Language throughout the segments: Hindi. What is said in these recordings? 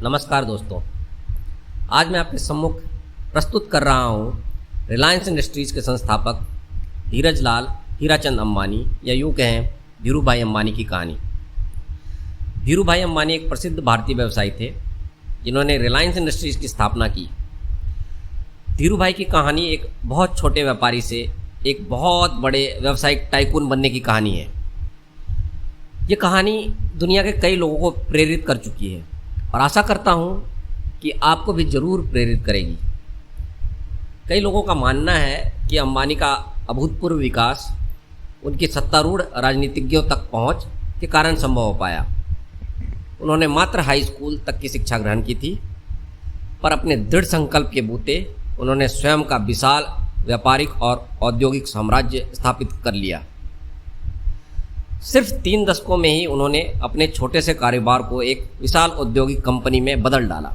नमस्कार दोस्तों, आज मैं आपके सम्मुख प्रस्तुत कर रहा हूँ रिलायंस इंडस्ट्रीज के संस्थापक धीरज लाल हीराचंद अंबानी या यूँ कहें धीरू भाई अंबानी की कहानी। धीरू भाई अंबानी एक प्रसिद्ध भारतीय व्यवसायी थे जिन्होंने रिलायंस इंडस्ट्रीज की स्थापना की। धीरू भाई की कहानी एक बहुत छोटे व्यापारी से एक बहुत बड़े व्यावसायिक टाइकून बनने की कहानी है। ये कहानी दुनिया के कई लोगों को प्रेरित कर चुकी है और आशा करता हूँ कि आपको भी ज़रूर प्रेरित करेगी। कई लोगों का मानना है कि अंबानी का अभूतपूर्व विकास उनकी सत्तारूढ़ राजनीतिज्ञों तक पहुँच के कारण संभव हो पाया। उन्होंने मात्र हाई स्कूल तक की शिक्षा ग्रहण की थी, पर अपने दृढ़ संकल्प के बूते उन्होंने स्वयं का विशाल व्यापारिक और औद्योगिक साम्राज्य स्थापित कर लिया। सिर्फ 3 दशकों में ही उन्होंने अपने छोटे से कारोबार को एक विशाल औद्योगिक कंपनी में बदल डाला।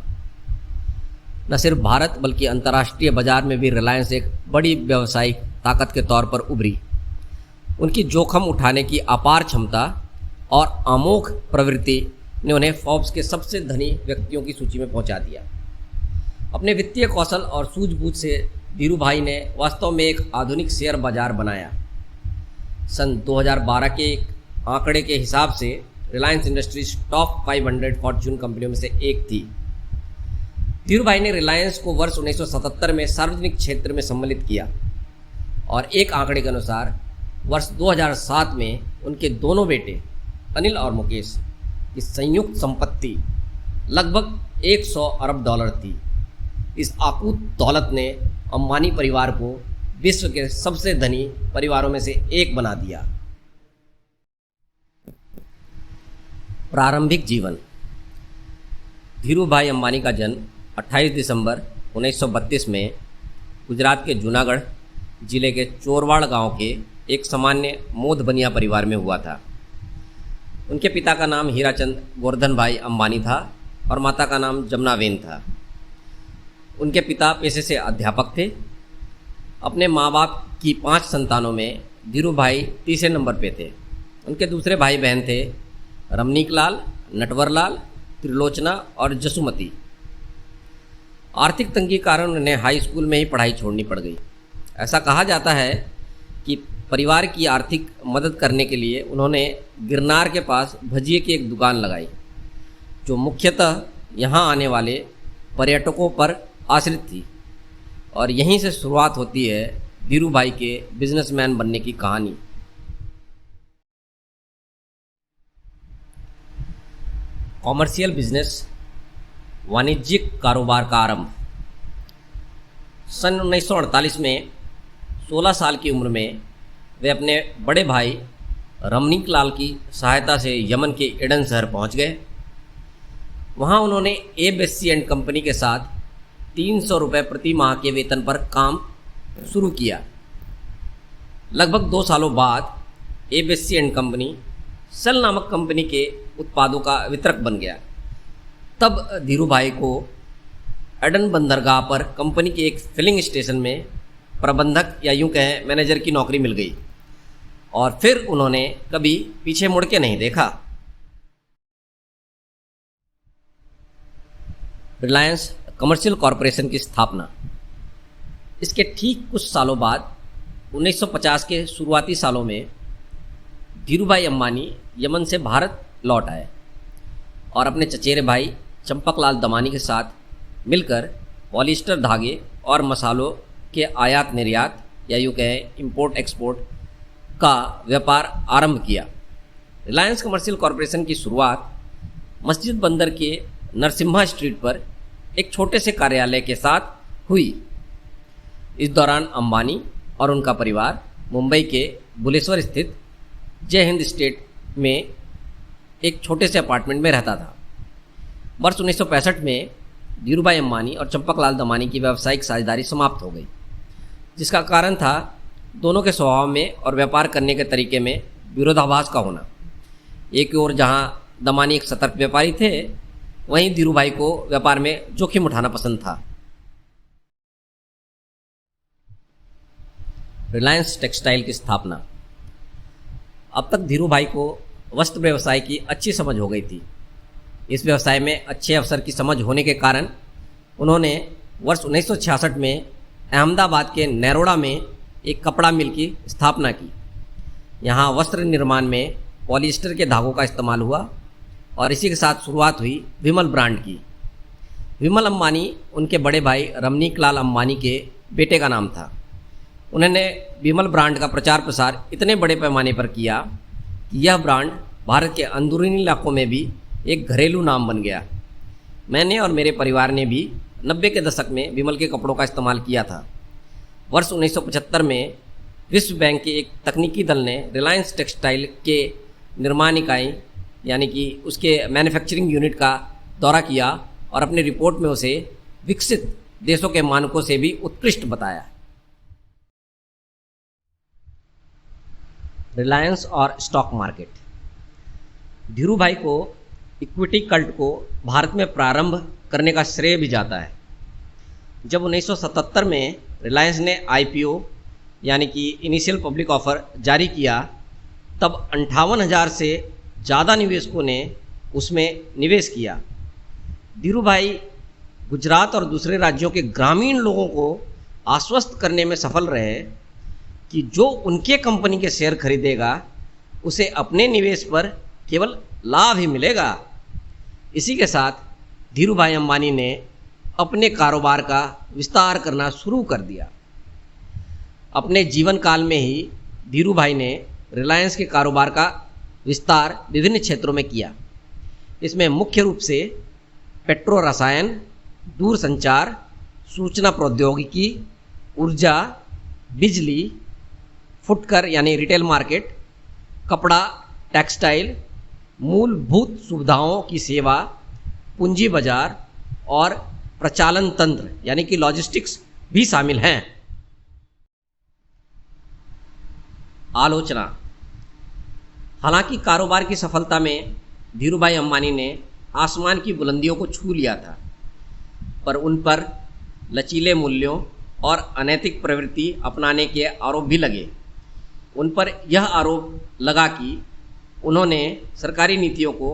न सिर्फ भारत बल्कि अंतर्राष्ट्रीय बाजार में भी रिलायंस एक बड़ी व्यावसायिक ताकत के तौर पर उभरी। उनकी जोखिम उठाने की अपार क्षमता और अमोघ प्रवृत्ति ने उन्हें फोर्ब्स के सबसे धनी व्यक्तियों की सूची में पहुंचा दिया। अपने वित्तीय कौशल और सूझबूझ से धीरू भाई ने वास्तव में एक आधुनिक शेयर बाजार बनाया। सन 2012 के एक आंकड़े के हिसाब से रिलायंस इंडस्ट्रीज टॉप 500 फॉर्च्यून कंपनियों में से एक थी। धीरू भाई ने रिलायंस को वर्ष 1977 में सार्वजनिक क्षेत्र में सम्मिलित किया और एक आंकड़े के अनुसार वर्ष 2007 में उनके दोनों बेटे अनिल और मुकेश की संयुक्त संपत्ति लगभग 100 अरब डॉलर थी। इस अकूत दौलत ने अंबानी परिवार को विश्व के सबसे धनी परिवारों में से एक बना दिया। प्रारंभिक जीवन। धीरू भाई अंबानी का जन्म 28 दिसंबर 1932 में गुजरात के जूनागढ़ जिले के चोरवाड़ गांव के एक सामान्य मोद बनिया परिवार में हुआ था। उनके पिता का नाम हीराचंद गोवर्धन भाई अंबानी था और माता का नाम जमुनाबेन था। उनके पिता पेशे से अध्यापक थे। अपने माँ बाप की 5 संतानों में धीरू भाई तीसरे नंबर पे थे। उनके दूसरे भाई बहन थे रमनीक लाल, नटवर लाल, त्रिलोचना और जसुमती। आर्थिक तंगी के कारण उन्हें हाई स्कूल में ही पढ़ाई छोड़नी पड़ गई। ऐसा कहा जाता है कि परिवार की आर्थिक मदद करने के लिए उन्होंने गिरनार के पास भजिए की एक दुकान लगाई, जो मुख्यतः यहाँ आने वाले पर्यटकों पर आश्रित थी। और यहीं से शुरुआत होती है धीरू भाई के बिजनेसमैन बनने की कहानी। कॉमर्शियल बिजनेस, वाणिज्यिक कारोबार का आरंभ। सन 1948 में 16 साल की उम्र में वे अपने बड़े भाई रमनीक लाल की सहायता से यमन के एडन शहर पहुंच गए। वहां उन्होंने एबेस्सी एंड कंपनी के साथ 300 रुपये प्रति माह के वेतन पर काम शुरू किया। लगभग 2 सालों बाद एबेस्सी एंड कंपनी सेल नामक कंपनी के उत्पादों का वितरक बन गया। तब धीरू भाई को एडन बंदरगाह पर कंपनी के एक फिलिंग स्टेशन में प्रबंधक या यूं कहें मैनेजर की नौकरी मिल गई और फिर उन्होंने कभी पीछे मुड़ के नहीं देखा। रिलायंस कमर्शियल कॉरपोरेशन की स्थापना। इसके ठीक कुछ सालों बाद 1950 के शुरुआती सालों में धीरू भाई अंबानी यमन से भारत लौट आए और अपने चचेरे भाई चंपकलाल दमानी के साथ मिलकर पॉलिएस्टर धागे और मसालों के आयात निर्यात या यूँ कहें इंपोर्ट एक्सपोर्ट का व्यापार आरंभ किया। रिलायंस कमर्शियल कॉरपोरेशन की शुरुआत मस्जिद बंदर के नरसिम्हा स्ट्रीट पर एक छोटे से कार्यालय के साथ हुई। इस दौरान अंबानी और उनका परिवार मुंबई के बुलेश्वर स्थित जय हिंद स्टेट में एक छोटे से अपार्टमेंट में रहता था। वर्ष 1965 में धीरू भाई अंबानी और चंपकलाल दमानी की व्यावसायिक साझेदारी समाप्त हो गई, जिसका कारण था दोनों के स्वभाव में और व्यापार करने के तरीके में विरोधाभास का होना। एक ओर जहां दमानी एक सतर्क व्यापारी थे, वहीं धीरू भाई को व्यापार में जोखिम उठाना पसंद था। रिलायंस टेक्सटाइल की स्थापना। अब तक धीरू भाई को वस्त्र व्यवसाय की अच्छी समझ हो गई थी। इस व्यवसाय में अच्छे अवसर की समझ होने के कारण उन्होंने वर्ष 1966 में अहमदाबाद के नरोड़ा में एक कपड़ा मिल की स्थापना की। यहाँ वस्त्र निर्माण में पॉलिएस्टर के धागों का इस्तेमाल हुआ और इसी के साथ शुरुआत हुई विमल ब्रांड की। विमल अंबानी उनके बड़े भाई रमनीक लाल अंबानी के बेटे का नाम था। उन्होंने विमल ब्रांड का प्रचार प्रसार इतने बड़े पैमाने पर किया कि यह ब्रांड भारत के अंदरूनी इलाकों में भी एक घरेलू नाम बन गया। मैंने और मेरे परिवार ने भी 90 के दशक में विमल के कपड़ों का इस्तेमाल किया था। वर्ष 1975 में विश्व बैंक के एक तकनीकी दल ने रिलायंस टेक्सटाइल के निर्माण इकाई यानी कि उसके मैन्युफैक्चरिंग यूनिट का दौरा किया और अपनी रिपोर्ट में उसे विकसित देशों के मानकों से भी उत्कृष्ट बताया। रिलायंस और स्टॉक मार्केट। धीरूभाई को इक्विटी कल्ट को भारत में प्रारंभ करने का श्रेय भी जाता है। जब 1977 में रिलायंस ने आईपीओ यानी कि इनिशियल पब्लिक ऑफर जारी किया, तब 58,000 से ज़्यादा निवेशकों ने उसमें निवेश किया। धीरूभाई गुजरात और दूसरे राज्यों के ग्रामीण लोगों को आश्वस्त करने में सफल रहे कि जो उनके कंपनी के शेयर खरीदेगा उसे अपने निवेश पर केवल लाभ ही मिलेगा। इसी के साथ धीरूभाई अंबानी ने अपने कारोबार का विस्तार करना शुरू कर दिया। अपने जीवन काल में ही धीरूभाई ने रिलायंस के कारोबार का विस्तार विभिन्न क्षेत्रों में किया। इसमें मुख्य रूप से पेट्रो रसायन, दूरसंचार, सूचना प्रौद्योगिकी, ऊर्जा, बिजली, फुटकर यानी रिटेल मार्केट, कपड़ा, टेक्सटाइल, मूलभूत सुविधाओं की सेवा, पूंजी बाजार और प्रचालन तंत्र यानी कि लॉजिस्टिक्स भी शामिल हैं। आलोचना। हालांकि कारोबार की सफलता में धीरूभाई अंबानी ने आसमान की बुलंदियों को छू लिया था, पर उन पर लचीले मूल्यों और अनैतिक प्रवृत्ति अपनाने के आरोप भी लगे। उन पर यह आरोप लगा कि उन्होंने सरकारी नीतियों को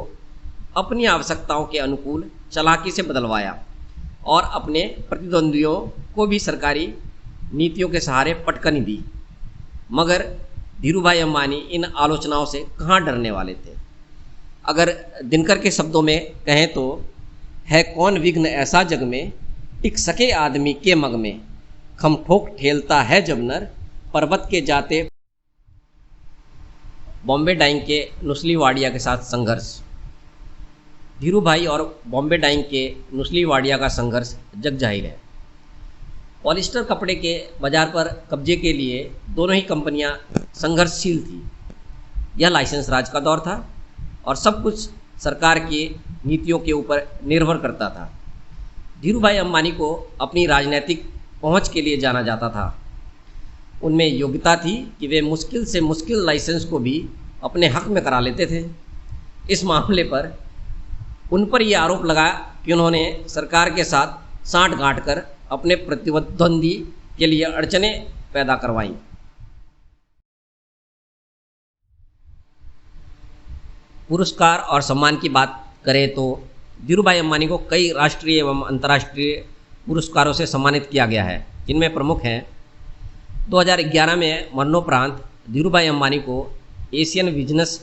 अपनी आवश्यकताओं के अनुकूल चालाकी से बदलवाया और अपने प्रतिद्वंद्वियों को भी सरकारी नीतियों के सहारे पटकनी दी। मगर धीरूभाई अंबानी इन आलोचनाओं से कहाँ डरने वाले थे। अगर दिनकर के शब्दों में कहें तो, है कौन विघ्न ऐसा जग में, टिक सके आदमी के मग में, खम ठोक ठेलता है जब नर, पर्वत के जाते। बॉम्बे डाइंग के नुस्ली वाडिया के साथ संघर्ष। धीरूभाई और बॉम्बे डाइंग के नुस्ली वाडिया का संघर्ष जग जाहिर है। पॉलिस्टर कपड़े के बाजार पर कब्जे के लिए दोनों ही कंपनियां संघर्षशील थी। यह लाइसेंस राज का दौर था और सब कुछ सरकार की नीतियों के ऊपर निर्भर करता था। धीरूभाई अंबानी को अपनी राजनीतिक पहुंच के लिए जाना जाता था। उनमें योग्यता थी कि वे मुश्किल से मुश्किल लाइसेंस को भी अपने हक में करा लेते थे। इस मामले पर उन पर यह आरोप लगा कि उन्होंने सरकार के साथ साँठ-गाँठ कर अपने प्रतिद्वंदी के लिए अड़चनें पैदा करवाईं। पुरस्कार और सम्मान की बात करें तो धीरूभाई अंबानी को कई राष्ट्रीय एवं अंतर्राष्ट्रीय पुरस्कारों से सम्मानित किया गया है, जिनमें प्रमुख हैं 2011 में मरणोपरांत धीरूभाई अंबानी को Asian business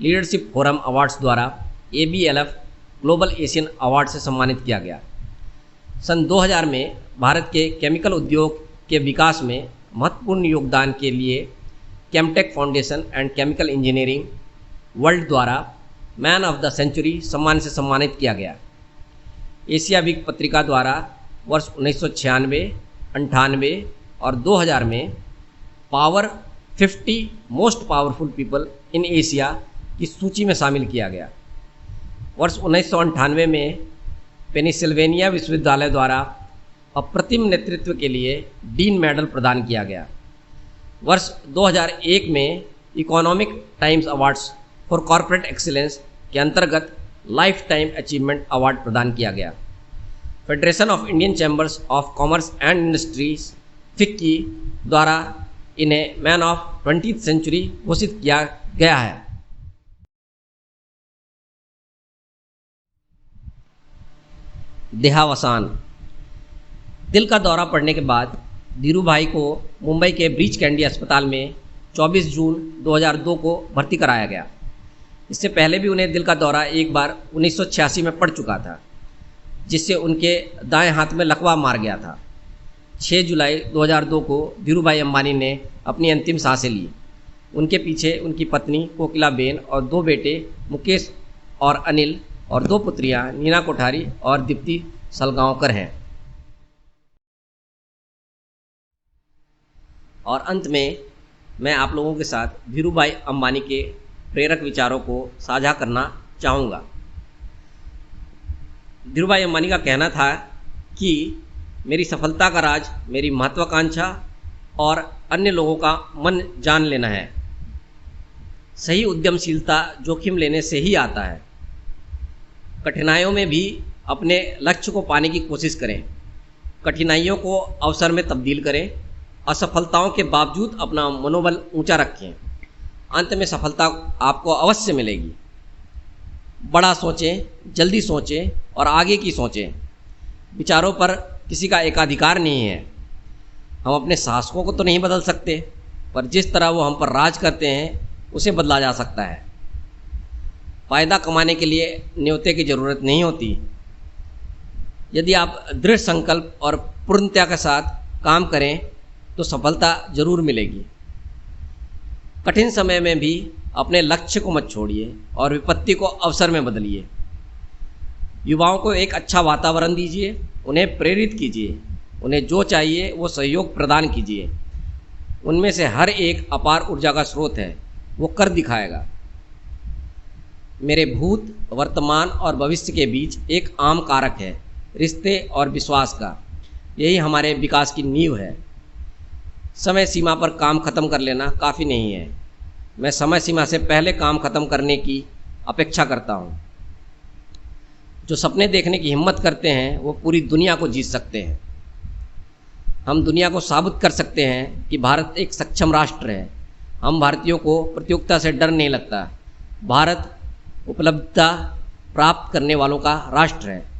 leadership forum awards द्वारा ABLF ग्लोबल एशियन अवार्ड से सम्मानित किया गया। सन 2000 में भारत के केमिकल उद्योग के विकास में महत्वपूर्ण योगदान के लिए Chemtech foundation and chemical engineering world द्वारा मैन ऑफ द सेंचुरी सम्मान से सम्मानित किया गया। एशिया वीक पत्रिका द्वारा वर्ष 1996, 98 और 2000 में power 50 most powerful people in Asia की सूची में शामिल किया गया। वर्ष 1998 में पेनिसिल्वेनिया विश्वविद्यालय द्वारा अप्रतिम नेतृत्व के लिए डीन मेडल प्रदान किया गया। वर्ष 2001 में economic times awards for corporate excellence के अंतर्गत लाइफ टाइम अचीवमेंट अवार्ड प्रदान किया गया। Federation of Indian chambers of commerce and industries FICCI द्वारा इन्हें मैन ऑफ 20th सेंचुरी घोषित किया गया है। देहावसान। दिल का दौरा पड़ने के बाद धीरू भाई को मुंबई के ब्रीच कैंडी अस्पताल में 24 जून 2002 को भर्ती कराया गया। इससे पहले भी उन्हें दिल का दौरा एक बार 1986 में पड़ चुका था, जिससे उनके दाएं हाथ में लकवा मार गया था। 6 जुलाई 2002 को धीरू भाई अंबानी ने अपनी अंतिम सांसें ली। उनके पीछे उनकी पत्नी कोकिलाबेन और 2 बेटे मुकेश और अनिल और 2 पुत्रियां नीना कोठारी और दीप्ति सलगांवकर हैं। और अंत में मैं आप लोगों के साथ धीरू भाई अंबानी के प्रेरक विचारों को साझा करना चाहूँगा। धीरू भाई अंबानी का कहना था कि मेरी सफलता का राज मेरी महत्वाकांक्षा और अन्य लोगों का मन जान लेना है। सही उद्यमशीलता जोखिम लेने से ही आता है। कठिनाइयों में भी अपने लक्ष्य को पाने की कोशिश करें। कठिनाइयों को अवसर में तब्दील करें। असफलताओं के बावजूद अपना मनोबल ऊंचा रखें। अंत में सफलता आपको अवश्य मिलेगी। बड़ा सोचें, जल्दी सोचें और आगे की सोचें। विचारों पर किसी का एकाधिकार नहीं है। हम अपने शासकों को तो नहीं बदल सकते, पर जिस तरह वो हम पर राज करते हैं उसे बदला जा सकता है। फ़ायदा कमाने के लिए न्योते की ज़रूरत नहीं होती। यदि आप दृढ़ संकल्प और पूर्णता के साथ काम करें तो सफलता जरूर मिलेगी। कठिन समय में भी अपने लक्ष्य को मत छोड़िए और विपत्ति को अवसर में बदलिए। युवाओं को एक अच्छा वातावरण दीजिए, उन्हें प्रेरित कीजिए, उन्हें जो चाहिए वो सहयोग प्रदान कीजिए। उनमें से हर एक अपार ऊर्जा का स्रोत है, वो कर दिखाएगा। मेरे भूत, वर्तमान और भविष्य के बीच एक आम कारक है, रिश्ते और विश्वास का। यही हमारे विकास की नींव है। समय सीमा पर काम खत्म कर लेना काफ़ी नहीं है। मैं समय सीमा से पहले काम खत्म करने की अपेक्षा करता हूँ। जो सपने देखने की हिम्मत करते हैं वो पूरी दुनिया को जीत सकते हैं। हम दुनिया को साबित कर सकते हैं कि भारत एक सक्षम राष्ट्र है। हम भारतीयों को प्रतियोगिता से डर नहीं लगता। भारत उपलब्धता प्राप्त करने वालों का राष्ट्र है।